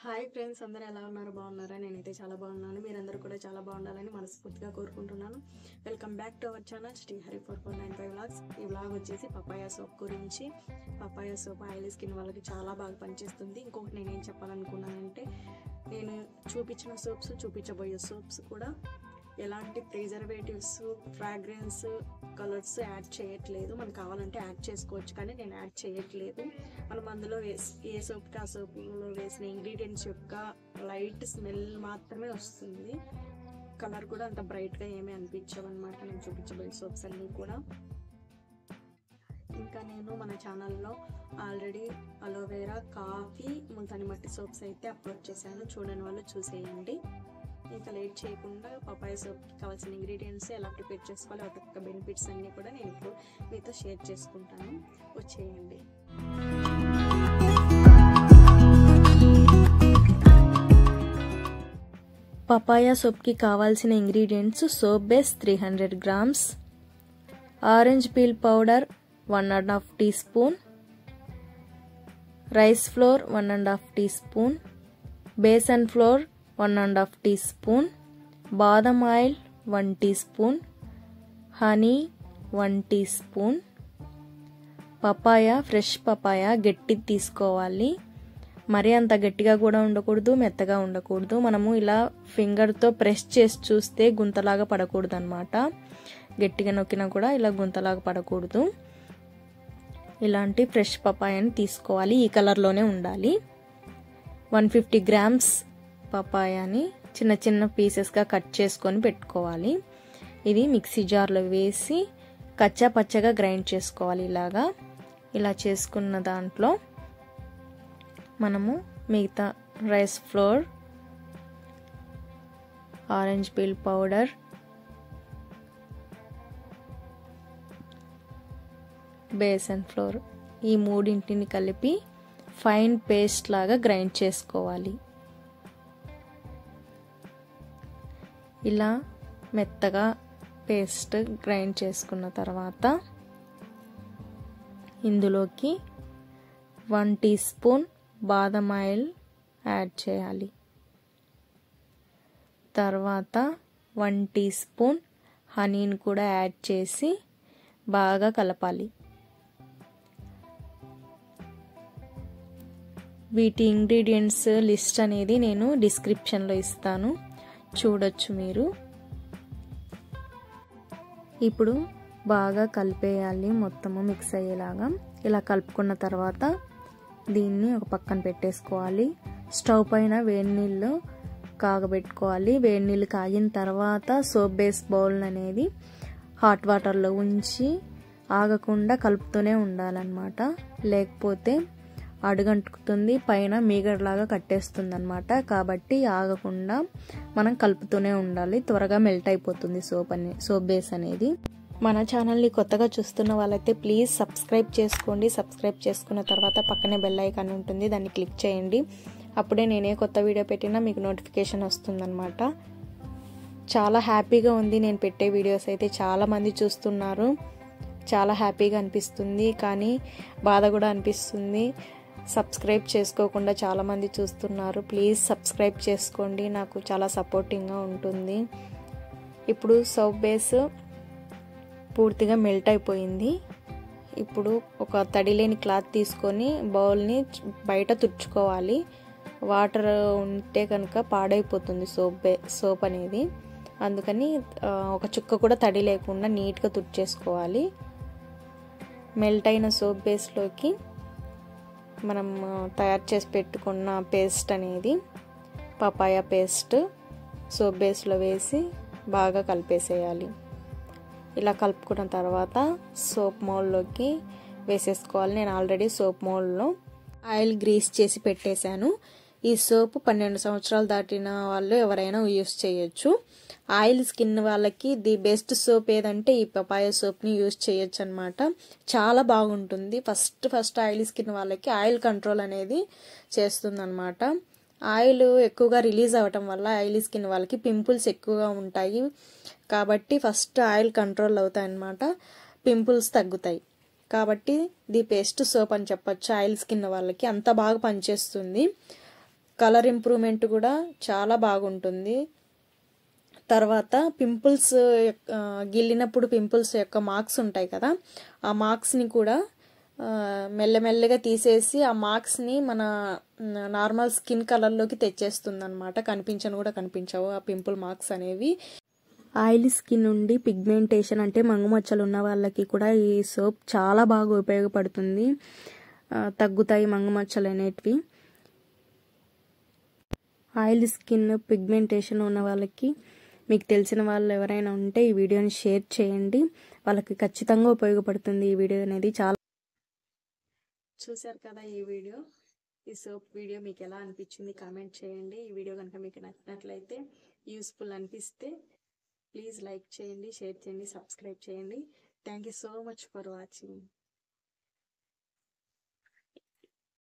Hi friends, అందరూ ఎలా ఉన్నారు? బాగున్నారా? నేనైతే చాలా బాగున్నాను. మీరందరూ కూడా చాలా బాగుండాలని మనస్ఫూర్తిగా కోరుకుంటున్నాను. Welcome back to our channel Srihari 4495 vlogs. ఈ వ్లాగ్ వచ్చేసి పపాయా సోప్ గురించి. పపాయా సోప్ ఆయిలీ స్కిన్ వాళ్ళకి చాలా బాగా పనిచేస్తుంది. ఇంకొకటి నేనేం చెప్పాలనుకున్నానంటే, నేను చూపించిన సోప్స్, చూపించబోయే సోప్స్ కూడా ఎలాంటి ప్రిజర్వేటివ్స్, ఫ్రాగ్రెన్స్, కలర్స్ యాడ్ చేయట్లేదు. మనకు కావాలంటే యాడ్ చేసుకోవచ్చు, కానీ నేను యాడ్ చేయట్లేదు. మనం అందులో ఏ సోప్కి ఆ సోప్లో వేసిన ఇంగ్రీడియంట్స్ యొక్క లైట్ స్మెల్ మాత్రమే వస్తుంది. కలర్ కూడా అంత బ్రైట్గా ఏమీ అనిపించవన్నమాట నేను చూపించబోయే సోప్స్ అన్నీ కూడా. ఇంకా నేను మన ఛానల్లో ఆల్రెడీ అలోవెరా, కాఫీ, ముల్తాని మట్టి సోప్స్ అయితే అప్లోడ్ చేశాను. చూడని వాళ్ళు చూసేయండి. ఇంకా లేట్ చేయకుండా పపాయ సోప్కి కావాల్సిన ఇంగ్రీడియంట్స్ ఎలా ప్రిపేర్ చేసుకోవాలి, వాటి యొక్క బెనిఫిట్స్ అన్నీ కూడా నేను ఇప్పుడు మీతో షేర్ చేసుకుంటాను. వచ్చేయండి. పపాయా సోప్కి కావాల్సిన ingredients: soap base 300 grams, orange peel powder 1.5 teaspoon, rice flour 1.5 teaspoon, besan flour 1.5 teaspoon, badam oil 1 teaspoon, honey 1 teaspoon. Papaya, fresh papaya గట్టిది తీసుకోవాలి. మరీ అంత గట్టిగా కూడా ఉండకూడదు, మెత్తగా ఉండకూడదు. మనము ఇలా ఫింగర్తో ప్రెస్ చేసి చూస్తే గుంతలాగా పడకూడదు అన్నమాట. గట్టిగా నొక్కినా కూడా ఇలా గుంతలాగా పడకూడదు. ఇలాంటి ఫ్రెష్ పపాయని తీసుకోవాలి. ఈ కలర్లోనే ఉండాలి. 150 grams పపాయాని చిన్న చిన్న పీసెస్గా కట్ చేసుకొని పెట్టుకోవాలి. ఇది మిక్సీ జార్లో వేసి కచ్చా పచ్చగా గ్రైండ్ చేసుకోవాలి. ఇలా చేసుకున్న దాంట్లో మనము మిగతా rice flour, orange peel powder, besan flour, ఈ మూడింటిని కలిపి ఫైన్ పేస్ట్ లాగా గ్రైండ్ చేసుకోవాలి. ఇలా మెత్తగా పేస్ట్ గ్రైండ్ చేసుకున్న తర్వాత ఇందులోకి 1 teaspoon బాదం ఆయిల్ యాడ్ చేయాలి. తర్వాత 1 teaspoon హనీని కూడా యాడ్ చేసి బాగా కలపాలి. వీటి ఇంగ్రీడియంట్స్ లిస్ట్ అనేది నేను డిస్క్రిప్షన్లో ఇస్తాను, చూడొచ్చు మీరు. ఇప్పుడు బాగా కలిపేయాలి, మొత్తము మిక్స్ అయ్యేలాగా. ఇలా కలుపుకున్న తర్వాత దీన్ని ఒక పక్కన పెట్టేసుకోవాలి. స్టవ్ పైన వేడి నీళ్ళు కాగబెట్టుకోవాలి. వేడి నీళ్ళు కాగిన తర్వాత సోప్ బేస్ బౌల్ అనేది హాట్ వాటర్లో ఉంచి ఆగకుండా కలుపుతూనే ఉండాలన్నమాట. లేకపోతే అడుగంటుకుతుంది, పైన మీగడలాగా కట్టేస్తుంది అన్నమాట. కాబట్టి ఆగకుండా మనం కలుపుతూనే ఉండాలి. త్వరగా మెల్ట్ అయిపోతుంది సోప్ బేస్ అనేది. మన ఛానల్ని కొత్తగా చూస్తున్న వాళ్ళైతే ప్లీజ్ సబ్స్క్రైబ్ చేసుకోండి. సబ్స్క్రైబ్ చేసుకున్న తర్వాత పక్కనే బెల్ ఐకాన్ ఉంటుంది, దాన్ని క్లిక్ చేయండి. అప్పుడే నేనే కొత్త వీడియో పెట్టినా మీకు నోటిఫికేషన్ వస్తుందన్నమాట. చాలా హ్యాపీగా ఉంది నేను పెట్టే వీడియోస్ అయితే. చాలామంది చూస్తున్నారు, చాలా హ్యాపీగా అనిపిస్తుంది, కానీ బాధ కూడా అనిపిస్తుంది. సబ్స్క్రైబ్ చేసుకోకుండా చాలామంది చూస్తున్నారు. ప్లీజ్ సబ్స్క్రైబ్ చేసుకోండి, నాకు చాలా సపోర్టింగ్గా ఉంటుంది. ఇప్పుడు సోప్ బేస్ పూర్తిగా మెల్ట్ అయిపోయింది. ఇప్పుడు ఒక తడి లేని క్లాత్ తీసుకొని బౌల్ని బయట తుడుచుకోవాలి. వాటర్ ఉంటే కనుక పాడైపోతుంది సోప్ అనేది. అందుకని ఒక చుక్క కూడా తడి లేకుండా నీట్గా తుడిచేసుకోవాలి. మెల్ట్ అయిన సోప్ బేస్లోకి మనం తయారు చేసి పెట్టుకున్న పేస్ట్ అనేది, పపాయా పేస్ట్ సోప్ బేస్లో వేసి బాగా కలిపేసేయాలి. ఇలా కలుపుకున్న తర్వాత సోప్ మౌల్డ్లోకి వేసేసుకోవాలి. నేను ఆల్రెడీ సోప్ మౌల్డ్లో ఆయిల్ గ్రీస్ చేసి పెట్టేశాను. ఈ సోప్ 12 సంవత్సరాలు దాటిన వాళ్ళు ఎవరైనా యూస్ చేయొచ్చు. ఆయిల్ స్కిన్ వాళ్ళకి ది బెస్ట్ సోప్ ఏదంటే ఈ పపాయా సోప్ని యూస్ చేయొచ్చు అనమాట. చాలా బాగుంటుంది. ఫస్ట్ ఆయిల్ స్కిన్ వాళ్ళకి ఆయిల్ కంట్రోల్ అనేది చేస్తుంది అనమాట. ఆయిల్ ఎక్కువగా రిలీజ్ అవ్వటం వల్ల ఆయిల్ స్కిన్ వాళ్ళకి పింపుల్స్ ఎక్కువగా ఉంటాయి. కాబట్టి ఫస్ట్ ఆయిల్ కంట్రోల్ అవుతాయి అన్నమాట, పింపుల్స్ తగ్గుతాయి. కాబట్టి ది బెస్ట్ సోప్ అని చెప్పొచ్చు ఆయిల్ స్కిన్ వాళ్ళకి. అంత బాగా పనిచేస్తుంది. కలర్ ఇంప్రూవ్మెంట్ కూడా చాలా బాగుంటుంది. తర్వాత పింపుల్స్ గిల్లినప్పుడు పింపుల్స్ యొక్క మార్క్స్ ఉంటాయి కదా, ఆ మార్క్స్ని కూడా మెల్లమెల్లగా తీసేసి ఆ మార్క్స్ని మన నార్మల్ స్కిన్ కలర్లోకి తెచ్చేస్తుంది అనమాట. కనిపించవు ఆ పింపుల్ మార్క్స్ అనేవి. ఆయిలీ స్కిన్ నుండి పిగ్మెంటేషన్ అంటే మంగుమచ్చలు ఉన్న వాళ్ళకి కూడా ఈ సోప్ చాలా బాగా ఉపయోగపడుతుంది. తగ్గుతాయి మంగుమచ్చలు అనేటివి. ఆయిలీ స్కిన్ పిగ్మెంటేషన్ ఉన్న వాళ్ళకి, మీకు తెలిసిన వాళ్ళు ఎవరైనా ఉంటే ఈ వీడియోని షేర్ చేయండి. వాళ్ళకి ఖచ్చితంగా ఉపయోగపడుతుంది ఈ వీడియో అనేది. చాలా చూశారు కదా ఈ సోప్ వీడియో మీకు ఎలా అనిపించింది కామెంట్ చేయండి. ఈ వీడియో కనుక మీకు నచ్చినట్లయితే, యూస్ఫుల్ అనిపిస్తే ప్లీజ్ లైక్ చేయండి, షేర్ చేయండి, సబ్స్క్రైబ్ చేయండి. Thank you so much for watching.